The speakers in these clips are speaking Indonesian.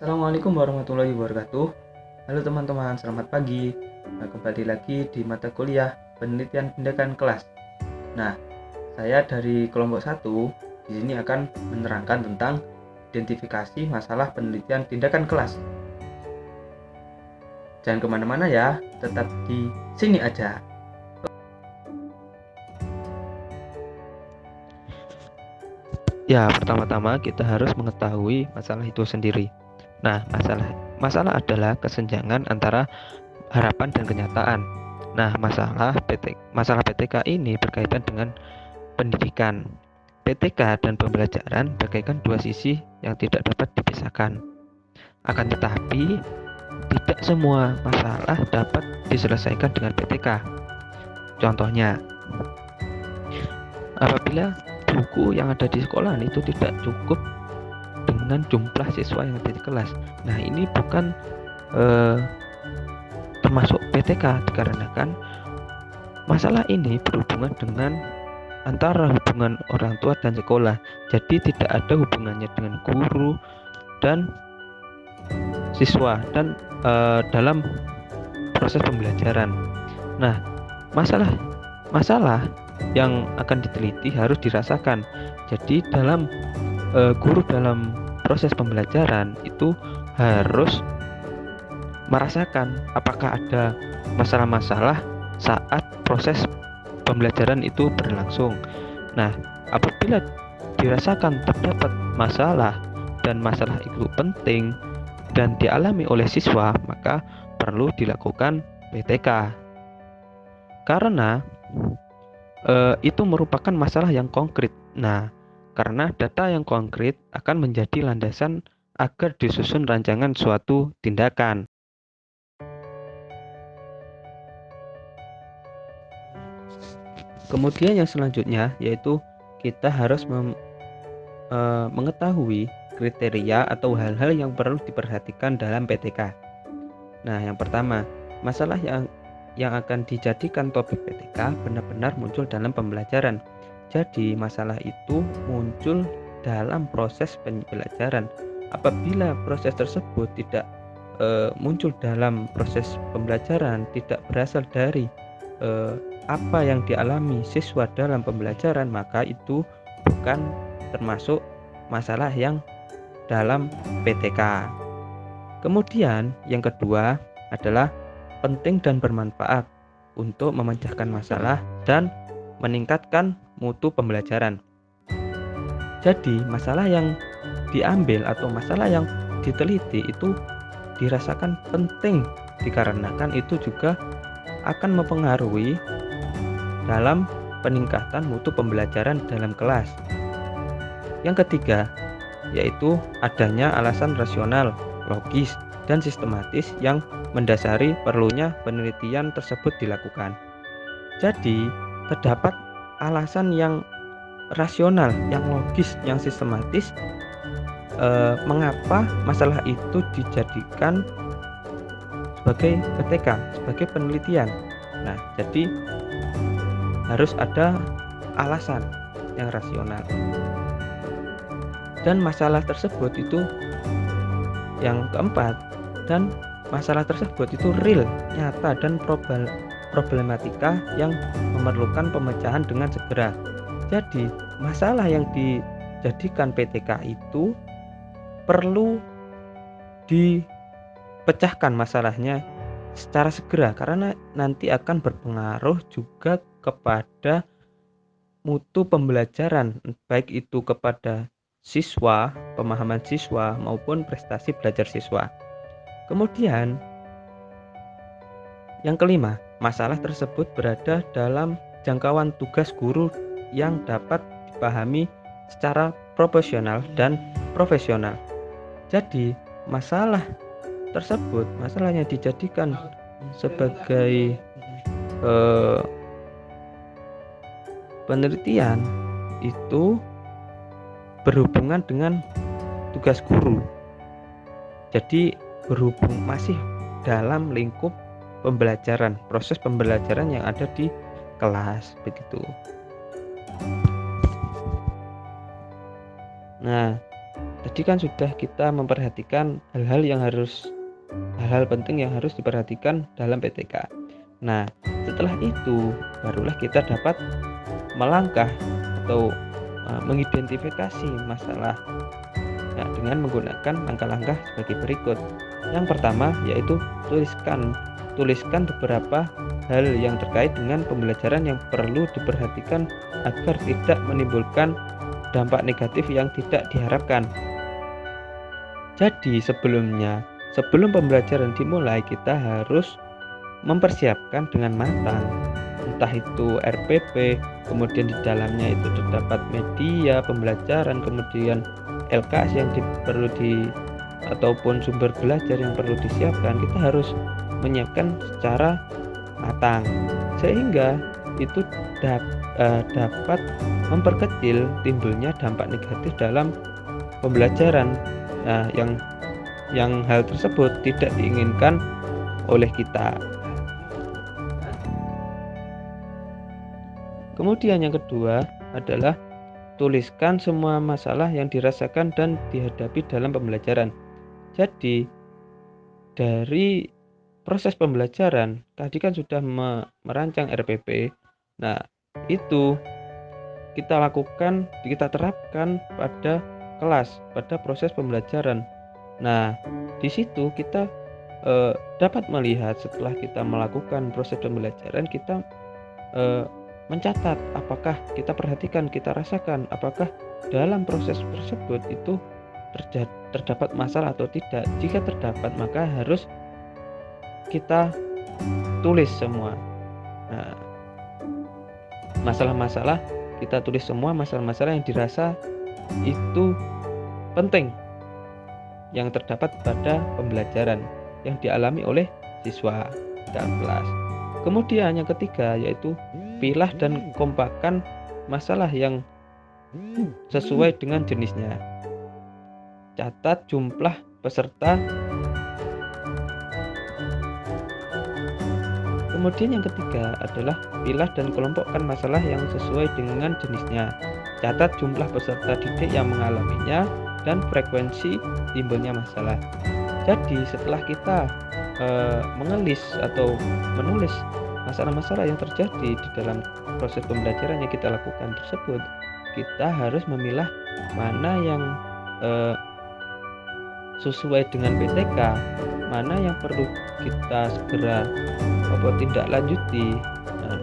Assalamualaikum warahmatullahi wabarakatuh. Halo teman-teman, selamat pagi. Kembali lagi di mata kuliah penelitian tindakan kelas. Nah, saya dari kelompok 1 di sini akan menerangkan tentang identifikasi masalah penelitian tindakan kelas. Jangan kemana-mana ya, tetap di sini aja. Ya, pertama-tama kita harus mengetahui masalah itu sendiri. Nah, masalah adalah kesenjangan antara harapan dan kenyataan. Nah, masalah PTK ini berkaitan dengan pendidikan. PTK dan pembelajaran bagaikan dua sisi yang tidak dapat dipisahkan. Akan tetapi, tidak semua masalah dapat diselesaikan dengan PTK. Contohnya, apabila buku yang ada di sekolah itu tidak cukup dengan jumlah siswa yang ada di kelas. Nah, ini bukan termasuk PTK dikarenakan masalah ini berhubungan dengan antara hubungan orang tua dan sekolah. Jadi tidak ada hubungannya dengan guru dan siswa dan dalam proses pembelajaran. Nah, masalah yang akan diteliti harus dirasakan. Jadi guru dalam proses pembelajaran itu harus merasakan apakah ada masalah-masalah saat proses pembelajaran itu berlangsung. Nah, apabila dirasakan terdapat masalah dan masalah itu penting dan dialami oleh siswa, maka perlu dilakukan PTK. Karena itu merupakan masalah yang konkret. Nah, karena data yang konkret akan menjadi landasan agar disusun rancangan suatu tindakan. Kemudian yang selanjutnya yaitu kita harus mengetahui kriteria atau hal-hal yang perlu diperhatikan dalam PTK. Nah, yang pertama, masalah yang akan dijadikan topik PTK benar-benar muncul dalam pembelajaran. Jadi, masalah itu muncul dalam proses pembelajaran. Apabila proses tersebut tidak muncul dalam proses pembelajaran, tidak berasal dari apa yang dialami siswa dalam pembelajaran, maka itu bukan termasuk masalah yang dalam PTK. Kemudian yang kedua adalah penting dan bermanfaat untuk memecahkan masalah dan meningkatkan mutu pembelajaran. Jadi, masalah yang diambil atau masalah yang diteliti itu dirasakan penting dikarenakan itu juga akan mempengaruhi dalam peningkatan mutu pembelajaran dalam kelas. Yang ketiga, yaitu adanya alasan rasional, logis, dan sistematis yang mendasari perlunya penelitian tersebut dilakukan. Jadi, terdapat alasan yang rasional, yang logis, yang sistematis mengapa masalah itu dijadikan sebagai PTK, sebagai penelitian. Nah, jadi harus ada alasan yang rasional. Dan masalah tersebut itu yang keempat, dan masalah tersebut itu real, nyata, dan problematika yang memerlukan pemecahan dengan segera. Jadi, masalah yang dijadikan PTK itu perlu dipecahkan masalahnya secara segera karena nanti akan berpengaruh juga kepada mutu pembelajaran, baik itu kepada siswa, pemahaman siswa maupun prestasi belajar siswa. Kemudian yang kelima, masalah tersebut berada dalam jangkauan tugas guru yang dapat dipahami secara proporsional dan profesional. Jadi, masalah tersebut, masalahnya dijadikan sebagai penelitian itu berhubungan dengan tugas guru. Jadi berhubung masih dalam lingkup pembelajaran, proses pembelajaran yang ada di kelas begitu. Nah, tadi kan sudah kita memperhatikan hal-hal penting yang harus diperhatikan dalam PTK. Nah, setelah itu barulah kita dapat melangkah atau mengidentifikasi masalah dengan menggunakan langkah-langkah sebagai berikut. Yang pertama yaitu tuliskan beberapa hal yang terkait dengan pembelajaran yang perlu diperhatikan agar tidak menimbulkan dampak negatif yang tidak diharapkan. Jadi sebelum pembelajaran dimulai, kita harus mempersiapkan dengan matang, entah itu RPP, kemudian di dalamnya itu terdapat media pembelajaran, kemudian LKS yang ataupun sumber belajar yang perlu disiapkan. Kita harus menyiapkan secara matang sehingga itu dapat memperkecil timbulnya dampak negatif dalam pembelajaran. Nah, yang hal tersebut tidak diinginkan oleh kita. Kemudian yang kedua adalah tuliskan semua masalah yang dirasakan dan dihadapi dalam pembelajaran. Jadi dari proses pembelajaran tadi kan sudah merancang RPP. Nah, itu kita terapkan pada kelas, pada proses pembelajaran. Nah, di situ kita dapat melihat setelah kita melakukan proses pembelajaran, kita mencatat apakah kita perhatikan, kita rasakan apakah dalam proses tersebut itu terdapat masalah atau tidak. Jika terdapat, maka harus kita tulis semua. Nah, masalah-masalah kita tulis semua, masalah-masalah yang dirasa itu penting yang terdapat pada pembelajaran yang dialami oleh siswa dalam kelas. Kemudian yang ketiga yaitu pilah dan kompakkan masalah yang sesuai dengan jenisnya. Catat jumlah peserta. Kemudian yang ketiga adalah pilah dan kelompokkan masalah yang sesuai dengan jenisnya. Catat jumlah peserta didik yang mengalaminya dan frekuensi timbulnya masalah. Jadi setelah kita mengelis atau menulis masalah-masalah yang terjadi di dalam proses pembelajaran yang kita lakukan tersebut, kita harus memilah mana yang sesuai dengan PTK, mana yang perlu kita segera tindak lanjuti. Nah,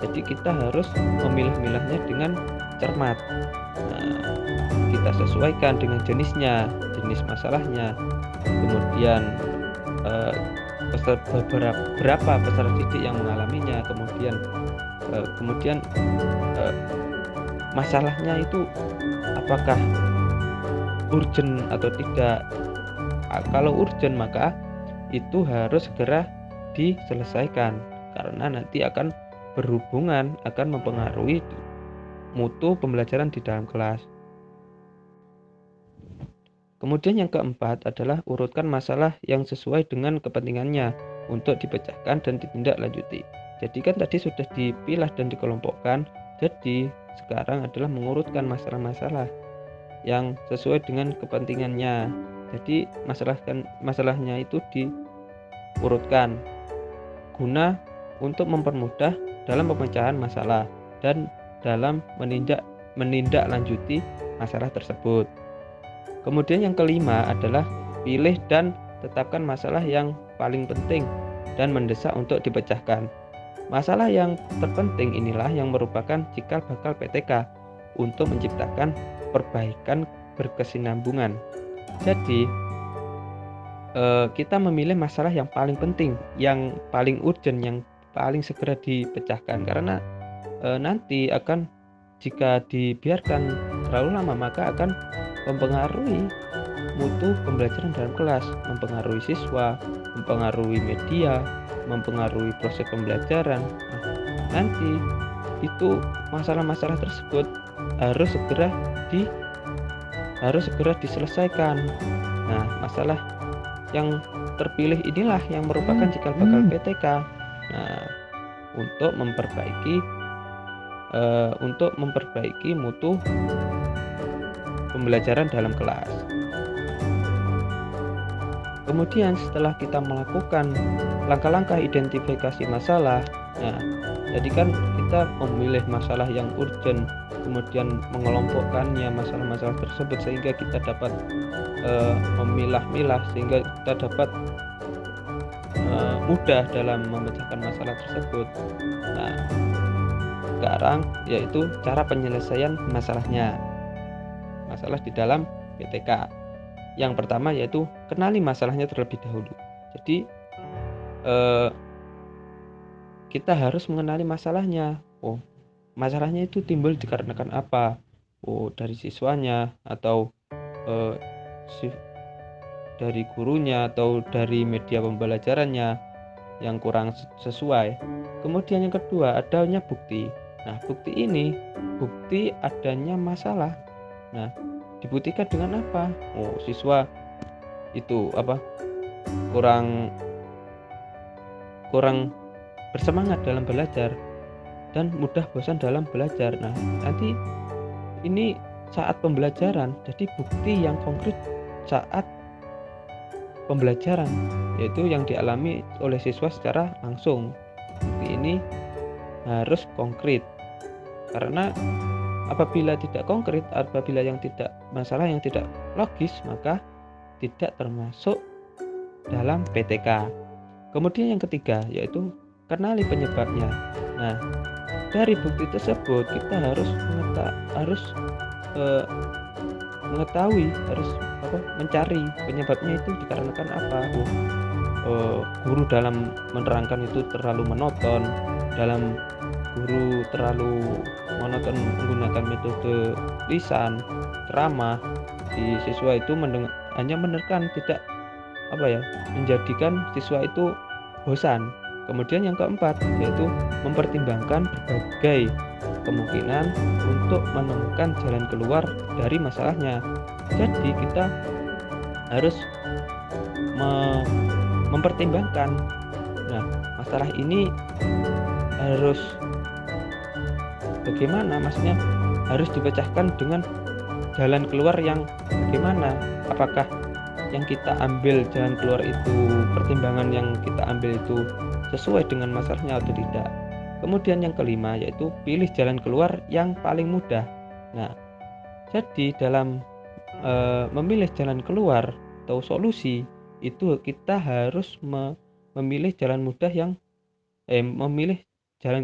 jadi kita harus memilah-milahnya dengan cermat. Nah, kita sesuaikan dengan jenisnya, jenis masalahnya, kemudian berapa peserta didik yang mengalaminya, kemudian masalahnya itu apakah urgent atau tidak. Kalau urgent maka itu harus segera diselesaikan karena nanti akan berhubungan, akan mempengaruhi mutu pembelajaran di dalam kelas. Kemudian yang keempat adalah urutkan masalah yang sesuai dengan kepentingannya untuk dipecahkan dan ditindaklanjuti. Jadi kan tadi sudah dipilah dan dikelompokkan, jadi sekarang adalah mengurutkan masalah-masalah yang sesuai dengan kepentingannya. Jadi masalahnya itu diurutkan guna untuk mempermudah dalam pemecahan masalah dan dalam menindaklanjuti masalah tersebut. Kemudian yang kelima adalah pilih dan tetapkan masalah yang paling penting dan mendesak untuk dipecahkan. Masalah yang terpenting inilah yang merupakan cikal bakal PTK untuk menciptakan perbaikan berkesinambungan. Jadi kita memilih masalah yang paling penting, yang paling urgent, yang paling segera dipecahkan, karena nanti akan, jika dibiarkan terlalu lama maka akan mempengaruhi mutu pembelajaran dalam kelas, mempengaruhi siswa, mempengaruhi media, mempengaruhi proses pembelajaran. Nanti itu masalah-masalah tersebut harus segera diselesaikan. Nah, masalah yang terpilih inilah yang merupakan cikal bakal PTK. Nah, untuk memperbaiki mutu pembelajaran dalam kelas. Kemudian setelah kita melakukan langkah-langkah identifikasi masalah, nah jadi kan kita memilih masalah yang urgent, kemudian mengelompokkannya masalah-masalah tersebut sehingga kita dapat memilah-milah, sehingga kita dapat mudah dalam memecahkan masalah tersebut. Nah, sekarang yaitu cara penyelesaian masalahnya. Masalah di dalam PTK. Yang pertama yaitu kenali masalahnya terlebih dahulu. Jadi kita harus mengenali masalahnya. Oh, masalahnya itu timbul dikarenakan apa? Oh, dari siswanya atau dari gurunya atau dari media pembelajarannya yang kurang sesuai. Kemudian yang kedua, adanya bukti. Nah, bukti ini bukti adanya masalah. Nah, dibuktikan dengan apa? Oh, siswa itu kurang bersemangat dalam belajar dan mudah bosan dalam belajar. Nah, nanti ini saat pembelajaran, jadi bukti yang konkret saat pembelajaran, yaitu yang dialami oleh siswa secara langsung. Bukti ini harus konkret, karena apabila tidak konkret, apabila masalah yang tidak logis, maka tidak termasuk dalam PTK. Kemudian yang ketiga yaitu kenali penyebabnya. Nah, dari bukti tersebut kita harus mencari penyebabnya itu dikarenakan apa. Guru dalam menerangkan itu terlalu monoton, guru terlalu monoton menggunakan metode lisan, ceramah, di siswa itu hanya menerkan, tidak menjadikan siswa itu bosan. Kemudian yang keempat yaitu mempertimbangkan berbagai kemungkinan untuk menemukan jalan keluar dari masalahnya. Jadi kita harus mempertimbangkan, nah, masalah ini harus bagaimana, maksudnya harus dipecahkan dengan jalan keluar yang bagaimana. Apakah yang kita ambil jalan keluar itu, pertimbangan yang kita ambil itu sesuai dengan masalahnya atau tidak. Kemudian yang kelima yaitu pilih jalan keluar yang paling mudah. Nah, jadi dalam memilih jalan keluar atau solusi itu kita harus memilih jalan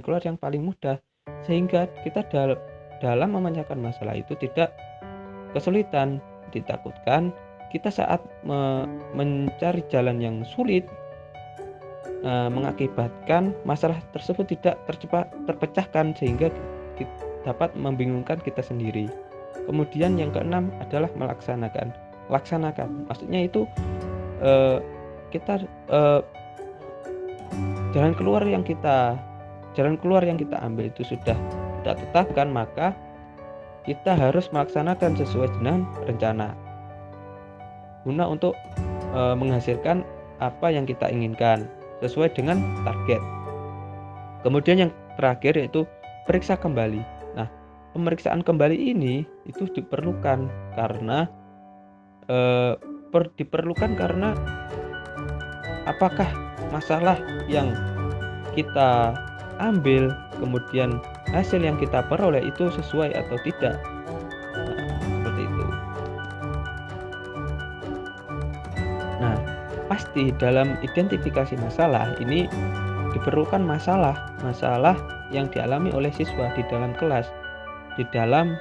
keluar yang paling mudah, sehingga kita dalam memecahkan masalah itu tidak kesulitan. Ditakutkan kita saat mencari jalan yang sulit mengakibatkan masalah tersebut tidak terpecahkan, sehingga dapat membingungkan kita sendiri. Kemudian yang keenam adalah laksanakan. Maksudnya itu jalan keluar yang kita ambil itu sudah kita tetapkan, maka kita harus melaksanakan sesuai dengan rencana guna untuk menghasilkan apa yang kita inginkan sesuai dengan target. Kemudian yang terakhir yaitu periksa kembali. Nah, pemeriksaan kembali ini itu diperlukan karena apakah masalah yang kita ambil, kemudian hasil yang kita peroleh itu sesuai atau tidak. Nah, seperti itu. Nah, pasti dalam identifikasi masalah ini diperlukan masalah yang dialami oleh siswa di dalam kelas, di dalam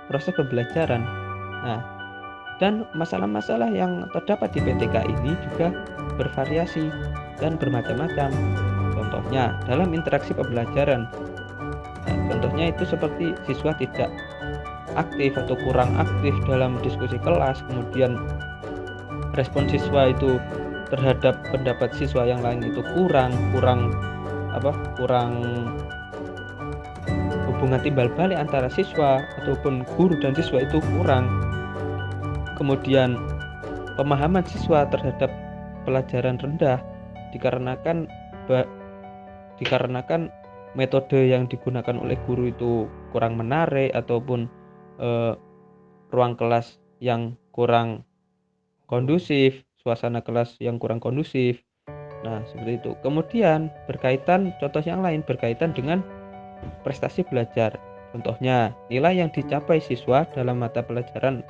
proses pembelajaran. Nah, dan masalah-masalah yang terdapat di PTK ini juga bervariasi dan bermacam-macam. Contohnya dalam interaksi pembelajaran. Nah, contohnya itu seperti siswa tidak aktif atau kurang aktif dalam diskusi kelas, kemudian respon siswa itu terhadap pendapat siswa yang lain itu kurang hubungan timbal balik antara siswa ataupun guru dan siswa itu kurang. Kemudian pemahaman siswa terhadap pelajaran rendah dikarenakan metode yang digunakan oleh guru itu kurang menarik ataupun ruang kelas yang kurang kondusif, suasana kelas yang kurang kondusif. Nah, seperti itu. Kemudian contoh yang lain berkaitan dengan prestasi belajar. Contohnya, nilai yang dicapai siswa dalam mata pelajaran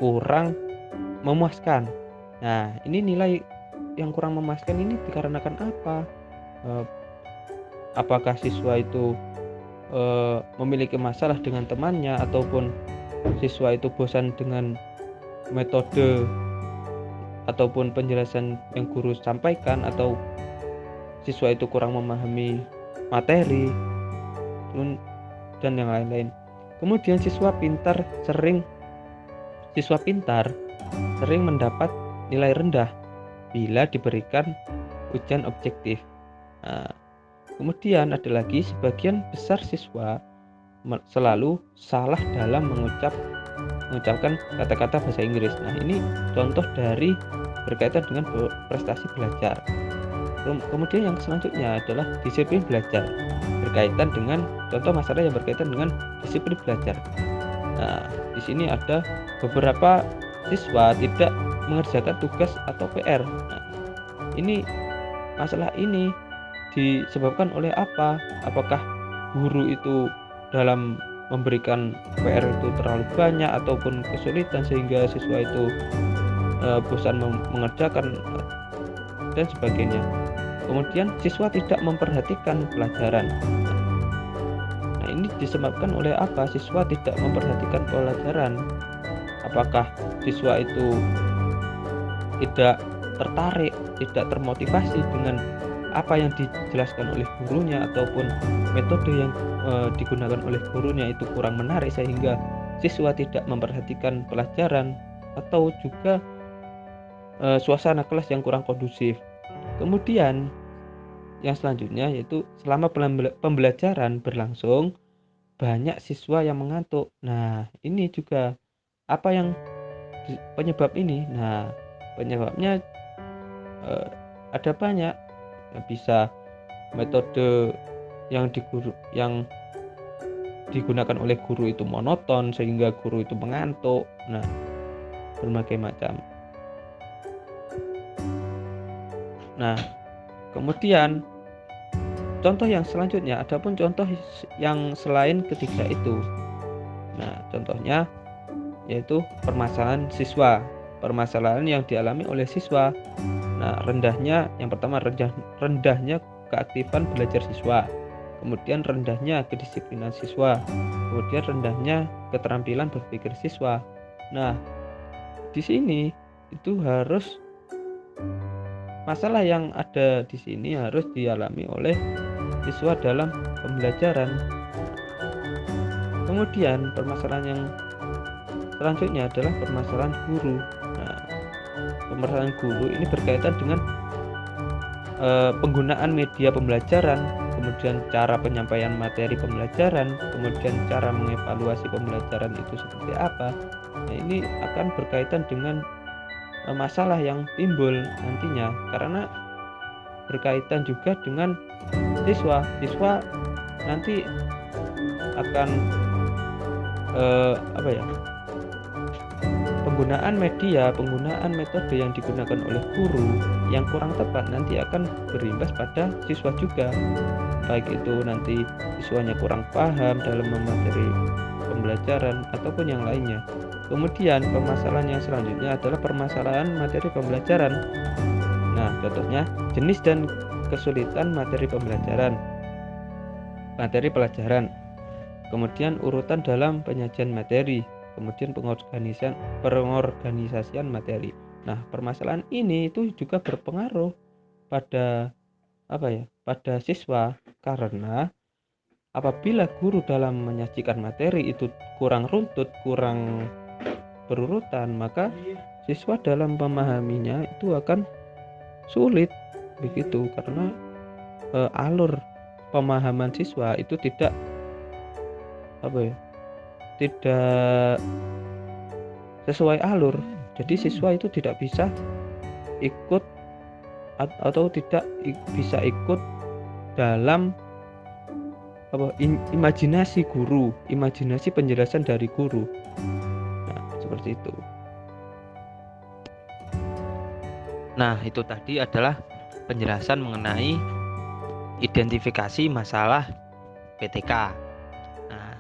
kurang memuaskan. Nah, ini nilai yang kurang memuaskan ini dikarenakan apa? Apakah siswa itu memiliki masalah dengan temannya, ataupun siswa itu bosan dengan metode ataupun penjelasan yang guru sampaikan, atau siswa itu kurang memahami materi dan yang lain-lain. Kemudian siswa pintar sering mendapat nilai rendah bila diberikan ujian objektif. Nah, kemudian ada lagi sebagian besar siswa selalu salah dalam mengucapkan kata-kata bahasa Inggris. Nah, ini contoh dari berkaitan dengan prestasi belajar. Kemudian yang selanjutnya adalah disiplin belajar, berkaitan dengan contoh masalah yang berkaitan dengan disiplin belajar. Nah, di sini ada beberapa siswa tidak mengerjakan tugas atau PR. Nah, ini masalah ini disebabkan oleh apa? Apakah guru itu dalam memberikan PR itu terlalu banyak ataupun kesulitan sehingga siswa itu bosan mengerjakan dan sebagainya. Kemudian siswa tidak memperhatikan pelajaran. Nah, ini disebabkan oleh apa? Siswa tidak memperhatikan pelajaran. Apakah siswa itu tidak tertarik, tidak termotivasi dengan apa yang dijelaskan oleh gurunya, ataupun metode yang digunakan oleh gurunya itu kurang menarik sehingga siswa tidak memperhatikan pelajaran, atau juga suasana kelas yang kurang kondusif. Kemudian yang selanjutnya yaitu selama pembelajaran berlangsung banyak siswa yang mengantuk. Nah, ini juga apa yang penyebab ini? Nah, penyebabnya ada banyak. Bisa metode yang digunakan oleh guru itu monoton sehingga guru itu mengantuk. Nah, berbagai macam. Nah, kemudian contoh yang selanjutnya, adapun contoh yang selain ketiga itu. Nah, contohnya yaitu permasalahan siswa, permasalahan yang dialami oleh siswa. Nah, yang pertama rendahnya keaktifan belajar siswa, kemudian rendahnya kedisiplinan siswa, kemudian rendahnya keterampilan berpikir siswa. Nah, di sini itu harus masalah yang ada di sini harus dialami oleh siswa dalam pembelajaran. Kemudian permasalahan yang selanjutnya adalah permasalahan guru. Nah, permasalahan guru ini berkaitan dengan penggunaan media pembelajaran, kemudian cara penyampaian materi pembelajaran, kemudian cara mengevaluasi pembelajaran itu seperti apa. Nah, ini akan berkaitan dengan masalah yang timbul nantinya, karena berkaitan juga dengan siswa nanti akan penggunaan metode yang digunakan oleh guru yang kurang tepat nanti akan berimbas pada siswa juga, baik itu nanti siswanya kurang paham dalam materi pembelajaran ataupun yang lainnya. Kemudian permasalahan yang selanjutnya adalah permasalahan materi pembelajaran. Nah, contohnya jenis dan kesulitan materi pelajaran, kemudian urutan dalam penyajian materi, kemudian pengorganisasian materi. Nah, permasalahan ini itu juga berpengaruh pada pada siswa, karena apabila guru dalam menyajikan materi itu kurang runtut, kurang berurutan, maka siswa dalam memahaminya itu akan sulit begitu, karena alur pemahaman siswa itu tidak sesuai alur. Jadi siswa itu tidak bisa ikut atau tidak bisa ikut dalam imajinasi penjelasan dari guru. Nah, seperti itu. Nah, itu tadi adalah penjelasan mengenai identifikasi masalah PTK. Nah,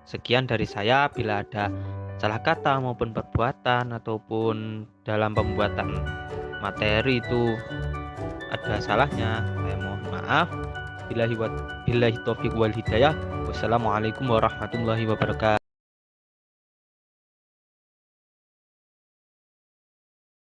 sekian dari saya. Bila ada salah kata maupun perbuatan ataupun dalam pembuatan materi itu ada salahnya, saya mohon maaf. Billahi taufiq wal hidayah. Wassalamualaikum warahmatullahi wabarakatuh.